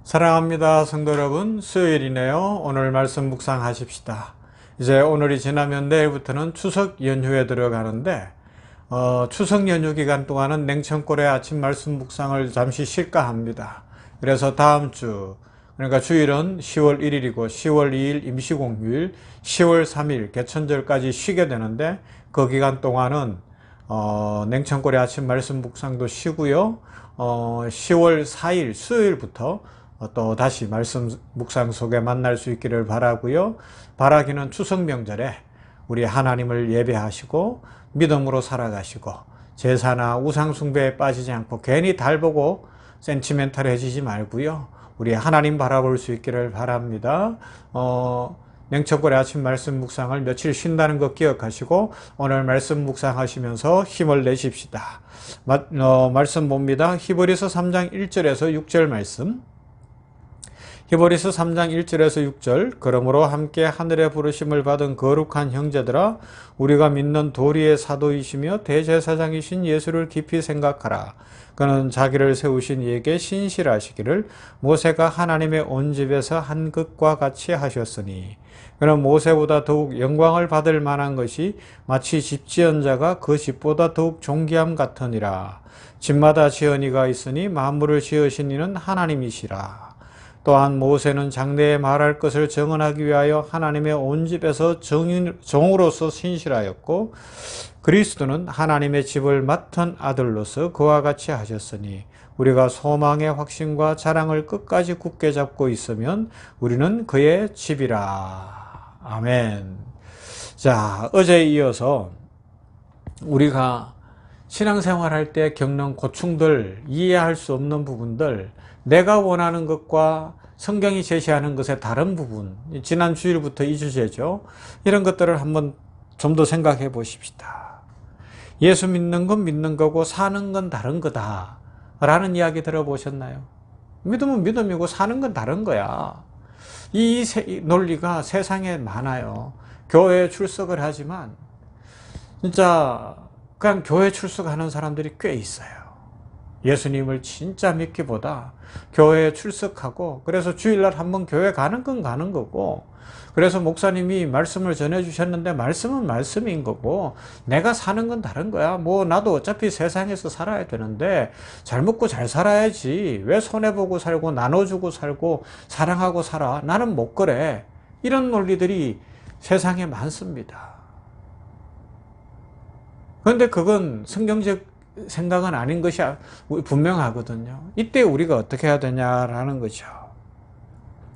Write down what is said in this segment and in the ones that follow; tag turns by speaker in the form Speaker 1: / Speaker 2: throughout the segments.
Speaker 1: 사랑합니다, 성도 여러분. 수요일이네요. 오늘 말씀 묵상하십시다. 이제 오늘이 지나면 내일부터는 추석 연휴에 들어가는데 추석 연휴 기간 동안은 냉천골의 아침 말씀 묵상을 잠시 쉴까 합니다. 그래서 다음 주, 그러니까 주일은 10월 1일이고 10월 2일 임시공휴일, 10월 3일 개천절까지 쉬게 되는데 그 기간 동안은 냉천골의 아침 말씀 묵상도 쉬고요. 10월 4일 수요일부터 또 다시 말씀 묵상 속에 만날 수 있기를 바라고요. 바라기는 추석 명절에 우리 하나님을 예배하시고 믿음으로 살아가시고 제사나 우상 숭배에 빠지지 않고 괜히 달 보고 센티멘탈해지지 말고요. 우리 하나님 바라볼 수 있기를 바랍니다. 냉천골의 아침 말씀 묵상을 며칠 쉰다는 것 기억하시고 오늘 말씀 묵상하시면서 힘을 내십시다. 말씀 봅니다. 히브리서 3장 1절에서 6절 말씀. 히브리서 3장 1절에서 6절. 그러므로 함께 하늘에 부르심을 받은 거룩한 형제들아, 우리가 믿는 도리의 사도이시며 대제사장이신 예수를 깊이 생각하라. 그는 자기를 세우신 이에게 신실하시기를 모세가 하나님의 온 집에서 한 것과 같이 하셨으니, 그는 모세보다 더욱 영광을 받을 만한 것이 마치 집 지은 자가 그 집보다 더욱 존귀함 같으니라. 집마다 지은 이가 있으니 만물을 지으신 이는 하나님이시라. 또한 모세는 장래에 말할 것을 정언하기 위하여 하나님의 온 집에서 종으로서 신실하였고, 그리스도는 하나님의 집을 맡은 아들로서 그와 같이 하셨으니, 우리가 소망의 확신과 자랑을 끝까지 굳게 잡고 있으면 우리는 그의 집이라. 아멘. 자, 어제에 이어서 우리가 신앙생활할 때 겪는 고충들, 이해할 수 없는 부분들, 내가 원하는 것과 성경이 제시하는 것의 다른 부분, 지난 주일부터 이 주제죠. 이런 것들을 한번 좀 더 생각해 보십시다. 예수 믿는 건 믿는 거고 사는 건 다른 거다 라는 이야기 들어보셨나요? 믿음은 믿음이고 사는 건 다른 거야. 이 논리가 세상에 많아요. 교회에 출석을 하지만 진짜 그냥 교회 출석하는 사람들이 꽤 있어요. 예수님을 진짜 믿기보다 교회에 출석하고, 그래서 주일날 한번 교회 가는 건 가는 거고, 그래서 목사님이 말씀을 전해주셨는데 말씀은 말씀인 거고, 내가 사는 건 다른 거야. 뭐 나도 어차피 세상에서 살아야 되는데 잘 먹고 잘 살아야지, 왜 손해보고 살고 나눠주고 살고 사랑하고 살아, 나는 못 그래. 이런 논리들이 세상에 많습니다. 그런데 그건 성경적 생각은 아닌 것이 분명하거든요. 이때 우리가 어떻게 해야 되냐라는 거죠.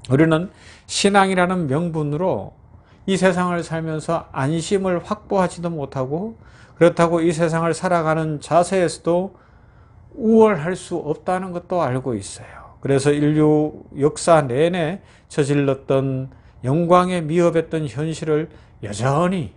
Speaker 1: 우리는 신앙이라는 명분으로 이 세상을 살면서 안심을 확보하지도 못하고, 그렇다고 이 세상을 살아가는 자세에서도 우월할 수 없다는 것도 알고 있어요. 그래서 인류 역사 내내 저질렀던 영광에 미흡했던 현실을 여전히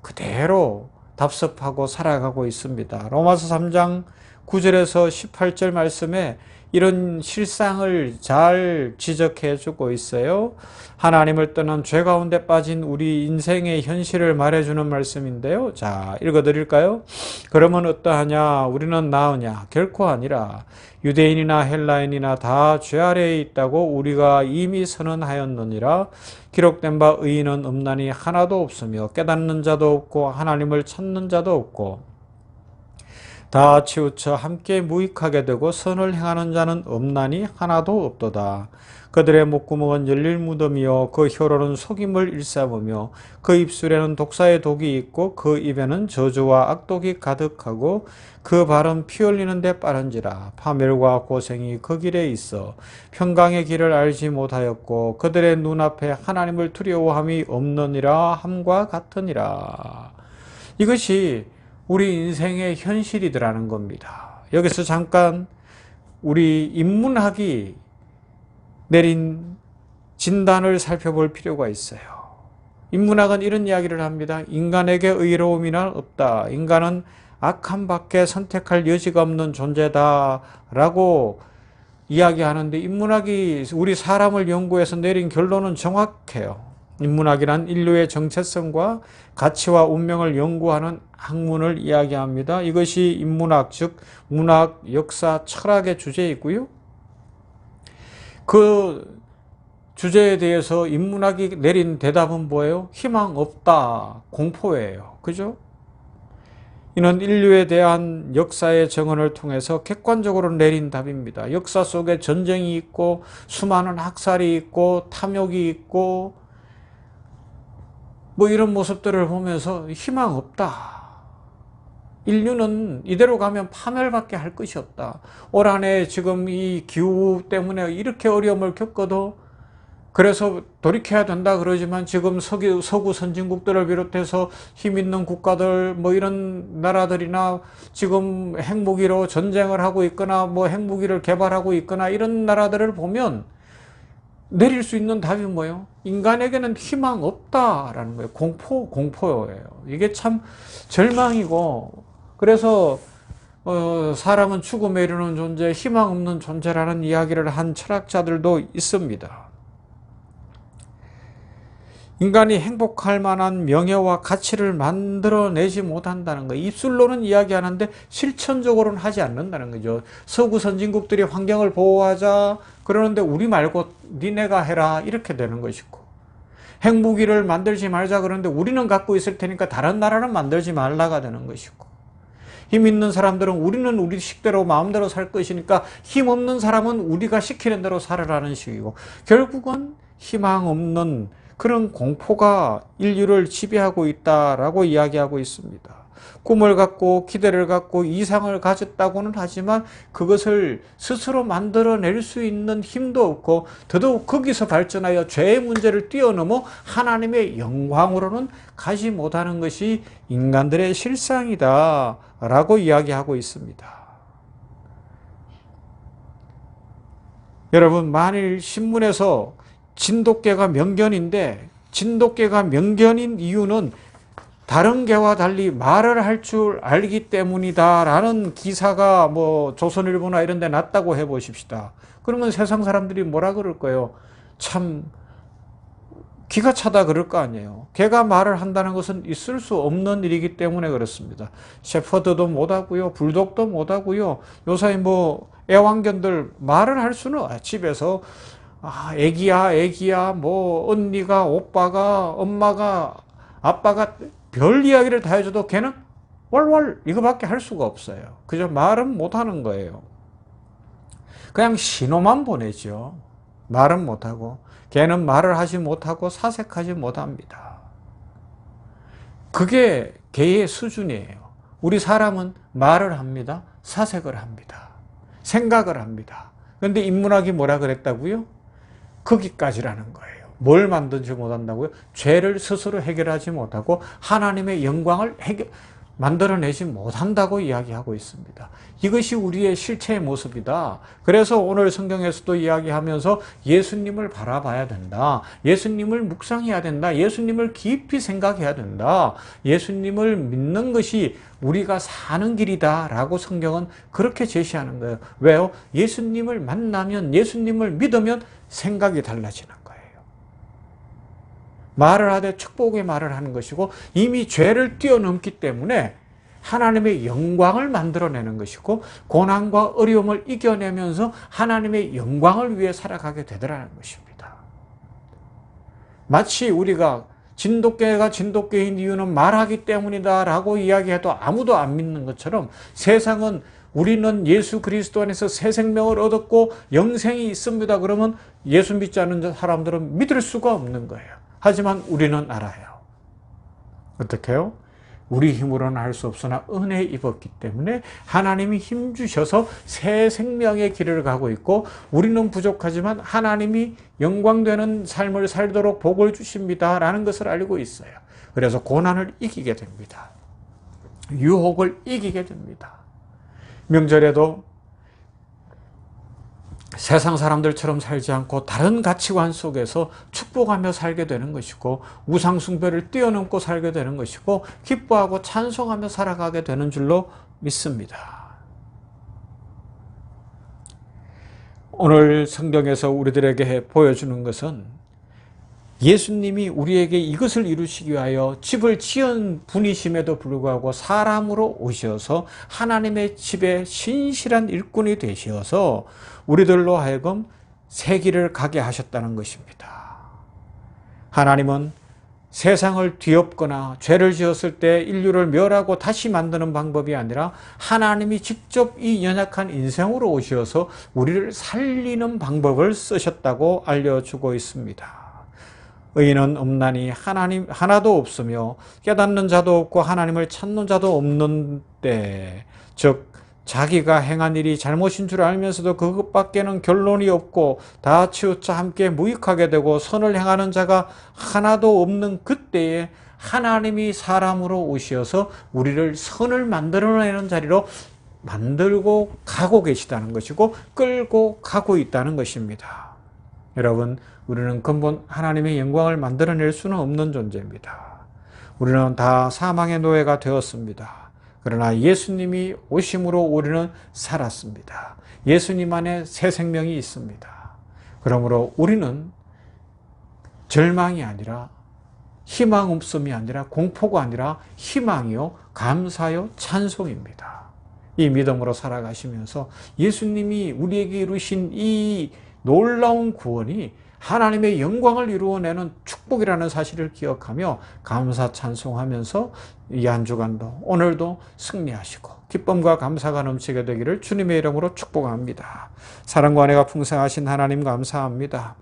Speaker 1: 그대로 답습하고 살아가고 있습니다. 로마서 3장 9절에서 18절 말씀에 이런 실상을 잘 지적해 주고 있어요. 하나님을 떠난 죄 가운데 빠진 우리 인생의 현실을 말해주는 말씀인데요. 자, 읽어드릴까요? 그러면 어떠하냐? 우리는 나으냐? 결코 아니라. 유대인이나 헬라인이나 다 죄 아래에 있다고 우리가 이미 선언하였느니라. 기록된 바 의인은 없나니 하나도 없으며 깨닫는 자도 없고 하나님을 찾는 자도 없고 다 치우쳐 함께 무익하게 되고 선을 행하는 자는 없나니 하나도 없도다. 그들의 목구멍은 열릴 무덤이요 그 혀로는 속임을 일삼으며 그 입술에는 독사의 독이 있고 그 입에는 저주와 악독이 가득하고 그 발은 피 흘리는 데 빠른지라. 파멸과 고생이 그 길에 있어 평강의 길을 알지 못하였고 그들의 눈앞에 하나님을 두려워함이 없느니라 함과 같으니라. 이것이 우리 인생의 현실이더라는 겁니다. 여기서 잠깐 우리 인문학이 내린 진단을 살펴볼 필요가 있어요. 인문학은 이런 이야기를 합니다. 인간에게 의로움이란 없다. 인간은 악한 밖에 선택할 여지가 없는 존재다 라고 이야기하는데, 인문학이 우리 사람을 연구해서 내린 결론은 정확해요. 인문학이란 인류의 정체성과 가치와 운명을 연구하는 학문을 이야기합니다. 이것이 인문학, 즉 문학, 역사, 철학의 주제이고요. 그 주제에 대해서 인문학이 내린 대답은 뭐예요? 희망 없다, 공포예요. 그죠? 이는 인류에 대한 역사의 정언을 통해서 객관적으로 내린 답입니다. 역사 속에 전쟁이 있고 수많은 학살이 있고 탐욕이 있고 뭐 이런 모습들을 보면서 희망 없다. 인류는 이대로 가면 파멸밖에 할 것이 없다. 올 한해 지금 이 기후 때문에 이렇게 어려움을 겪어도 그래서 돌이켜야 된다 그러지만 지금 서구 선진국들을 비롯해서 힘 있는 국가들 뭐 이런 나라들이나 지금 핵무기로 전쟁을 하고 있거나 뭐 핵무기를 개발하고 있거나 이런 나라들을 보면 내릴 수 있는 답이 뭐예요? 인간에게는 희망 없다라는 거예요. 공포예요. 이게 참 절망이고, 그래서 사람은 죽음에 이르는 존재, 희망 없는 존재라는 이야기를 한 철학자들도 있습니다. 인간이 행복할 만한 명예와 가치를 만들어내지 못한다는 거예요. 입술로는 이야기하는데 실천적으로는 하지 않는다는 거죠. 서구 선진국들이 환경을 보호하자 그러는데 우리 말고 니네가 해라 이렇게 되는 것이고, 핵무기를 만들지 말자 그러는데 우리는 갖고 있을 테니까 다른 나라는 만들지 말라가 되는 것이고, 힘 있는 사람들은 우리는 우리 식대로 마음대로 살 것이니까 힘 없는 사람은 우리가 시키는 대로 살아라는 식이고, 결국은 희망 없는 그런 공포가 인류를 지배하고 있다라고 이야기하고 있습니다. 꿈을 갖고 기대를 갖고 이상을 가졌다고는 하지만 그것을 스스로 만들어낼 수 있는 힘도 없고, 더더욱 거기서 발전하여 죄의 문제를 뛰어넘어 하나님의 영광으로는 가지 못하는 것이 인간들의 실상이다 라고 이야기하고 있습니다. 여러분, 만일 신문에서 진돗개가 명견인데, 진돗개가 명견인 이유는 다른 개와 달리 말을 할 줄 알기 때문이다 라는 기사가 뭐 조선일보나 이런 데 났다고 해 보십시다. 그러면 세상 사람들이 뭐라 그럴 거예요? 참 기가 차다 그럴 거 아니에요. 개가 말을 한다는 것은 있을 수 없는 일이기 때문에 그렇습니다. 셰퍼드도 못하고요, 불독도 못하고요, 요새 뭐 애완견들 말을 할 수는 집에서 애기야, 뭐, 언니가, 오빠가, 엄마가, 아빠가 별 이야기를 다 해줘도 걔는 왈왈 이거밖에 할 수가 없어요. 그저 말은 못하는 거예요. 그냥 신호만 보내죠. 말은 못하고. 걔는 말을 하지 못하고 사색하지 못합니다. 그게 개의 수준이에요. 우리 사람은 말을 합니다. 사색을 합니다. 생각을 합니다. 그런데 인문학이 뭐라 그랬다고요? 거기까지라는 거예요. 뭘 만들지 못한다고요? 죄를 스스로 해결하지 못하고 하나님의 영광을 만들어내지 못한다고 이야기하고 있습니다. 이것이 우리의 실체의 모습이다. 그래서 오늘 성경에서도 이야기하면서 예수님을 바라봐야 된다. 예수님을 묵상해야 된다. 예수님을 깊이 생각해야 된다. 예수님을 믿는 것이 우리가 사는 길이다 라고 성경은 그렇게 제시하는 거예요. 왜요? 예수님을 만나면, 예수님을 믿으면 생각이 달라지는 거예요. 말을 하되 축복의 말을 하는 것이고, 이미 죄를 뛰어넘기 때문에 하나님의 영광을 만들어내는 것이고, 고난과 어려움을 이겨내면서 하나님의 영광을 위해 살아가게 되더라는 것입니다. 마치 우리가 진돗개가 진돗개인 이유는 말하기 때문이다 라고 이야기해도 아무도 안 믿는 것처럼, 세상은 우리는 예수 그리스도 안에서 새 생명을 얻었고 영생이 있습니다. 그러면 예수 믿지 않는 사람들은 믿을 수가 없는 거예요. 하지만 우리는 알아요. 어떻게 해요? 우리 힘으로는 할 수 없으나 은혜에 입었기 때문에 하나님이 힘 주셔서 새 생명의 길을 가고 있고, 우리는 부족하지만 하나님이 영광되는 삶을 살도록 복을 주십니다 라는 것을 알고 있어요. 그래서 고난을 이기게 됩니다. 유혹을 이기게 됩니다. 명절에도 세상 사람들처럼 살지 않고 다른 가치관 속에서 축복하며 살게 되는 것이고, 우상 숭배를 뛰어넘고 살게 되는 것이고, 기뻐하고 찬송하며 살아가게 되는 줄로 믿습니다. 오늘 성경에서 우리들에게 보여주는 것은 예수님이 우리에게 이것을 이루시기 위하여 집을 지은 분이심에도 불구하고 사람으로 오셔서 하나님의 집에 신실한 일꾼이 되셔서 우리들로 하여금 새 길을 가게 하셨다는 것입니다. 하나님은 세상을 뒤엎거나 죄를 지었을 때 인류를 멸하고 다시 만드는 방법이 아니라 하나님이 직접 이 연약한 인생으로 오셔서 우리를 살리는 방법을 쓰셨다고 알려주고 있습니다. 의인은 없나니 하나님 하나도 없으며 깨닫는 자도 없고 하나님을 찾는 자도 없는데, 즉 자기가 행한 일이 잘못인 줄 알면서도 그것밖에는 결론이 없고 다 치우쳐 함께 무익하게 되고 선을 행하는 자가 하나도 없는 그때에 하나님이 사람으로 오셔서 우리를 선을 만들어내는 자리로 만들고 가고 계시다는 것이고 끌고 가고 있다는 것입니다. 여러분, 우리는 근본 하나님의 영광을 만들어낼 수는 없는 존재입니다. 우리는 다 사망의 노예가 되었습니다. 그러나 예수님이 오심으로 우리는 살았습니다. 예수님 안에 새 생명이 있습니다. 그러므로 우리는 절망이 아니라, 희망 없음이 아니라, 공포가 아니라 희망이요 감사요 찬송입니다. 이 믿음으로 살아가시면서 예수님이 우리에게 이루신 이 놀라운 구원이 하나님의 영광을 이루어내는 축복이라는 사실을 기억하며 감사 찬송하면서 이 한 주간도 오늘도 승리하시고 기쁨과 감사가 넘치게 되기를 주님의 이름으로 축복합니다. 사랑과 은혜가 풍성하신 하나님 감사합니다.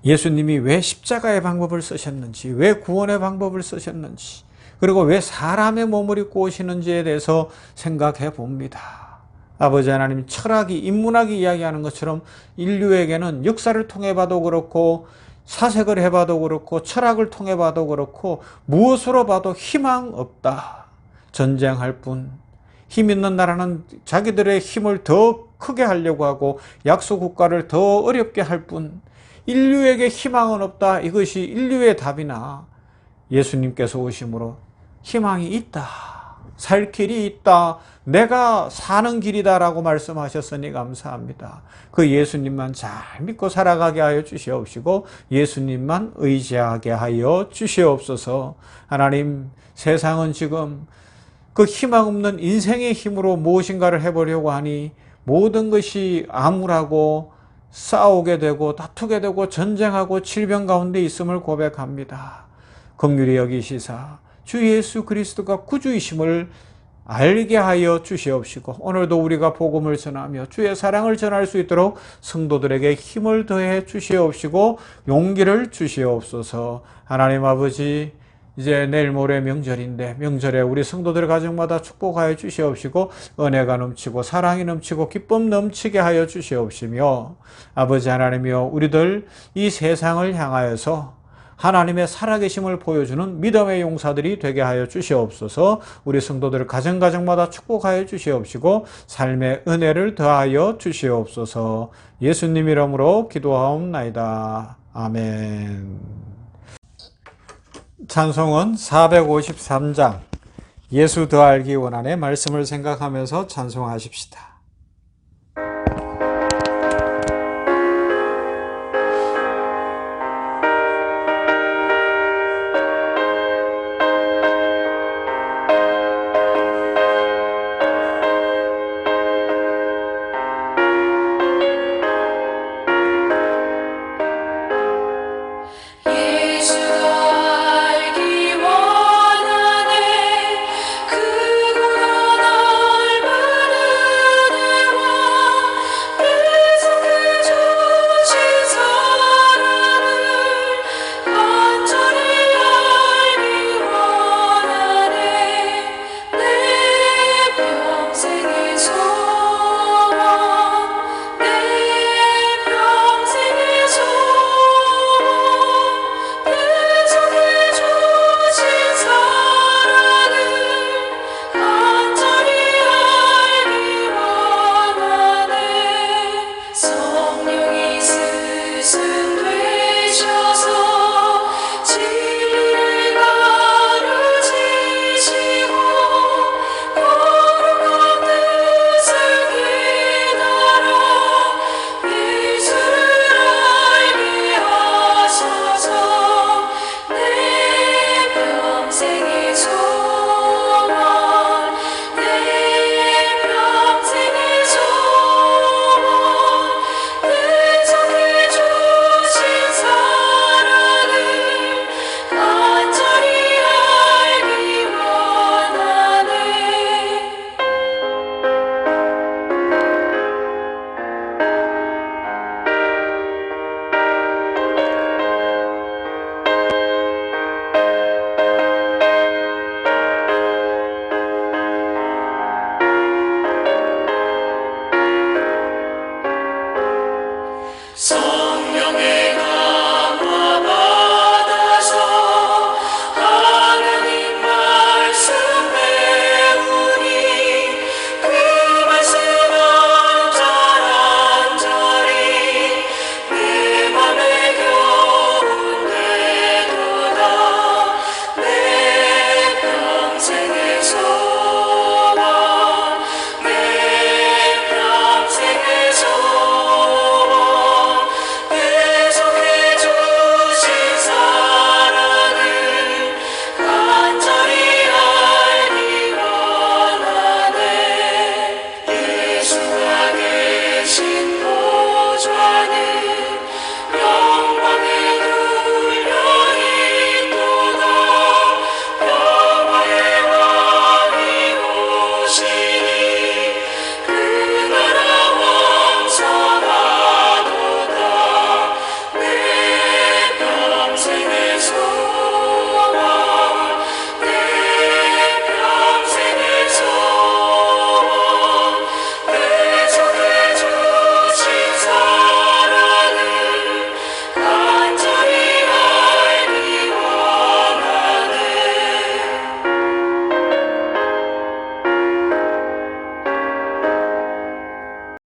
Speaker 1: 예수님이 왜 십자가의 방법을 쓰셨는지, 왜 구원의 방법을 쓰셨는지, 그리고 왜 사람의 몸을 입고 오시는지에 대해서 생각해 봅니다. 아버지 하나님, 철학이, 인문학이 이야기하는 것처럼 인류에게는 역사를 통해 봐도 그렇고 사색을 해봐도 그렇고 철학을 통해 봐도 그렇고 무엇으로 봐도 희망 없다. 전쟁할 뿐. 힘 있는 나라는 자기들의 힘을 더 크게 하려고 하고 약소국가를 더 어렵게 할 뿐. 인류에게 희망은 없다. 이것이 인류의 답이나 예수님께서 오심으로 희망이 있다. 살 길이 있다. 내가 사는 길이다라고 말씀하셨으니 감사합니다. 그 예수님만 잘 믿고 살아가게 하여 주시옵시고 예수님만 의지하게 하여 주시옵소서. 하나님, 세상은 지금 그 희망 없는 인생의 힘으로 무엇인가를 해보려고 하니 모든 것이 암울하고 싸우게 되고 다투게 되고 전쟁하고 질병 가운데 있음을 고백합니다. 긍휼히 여기시사 주 예수 그리스도가 구주이심을 알게 하여 주시옵시고 오늘도 우리가 복음을 전하며 주의 사랑을 전할 수 있도록 성도들에게 힘을 더해 주시옵시고 용기를 주시옵소서. 하나님 아버지, 이제 내일 모레 명절인데 명절에 우리 성도들 가정마다 축복하여 주시옵시고 은혜가 넘치고 사랑이 넘치고 기쁨 넘치게 하여 주시옵시며 아버지 하나님이여, 우리들 이 세상을 향하여서 하나님의 살아계심을 보여주는 믿음의 용사들이 되게 하여 주시옵소서. 우리 성도들 가정가정마다 축복하여 주시옵시고 삶의 은혜를 더하여 주시옵소서. 예수님 이름으로 기도하옵나이다. 아멘. 찬송은 453장 예수 더 알기 원하네 말씀을 생각하면서 찬송하십시다.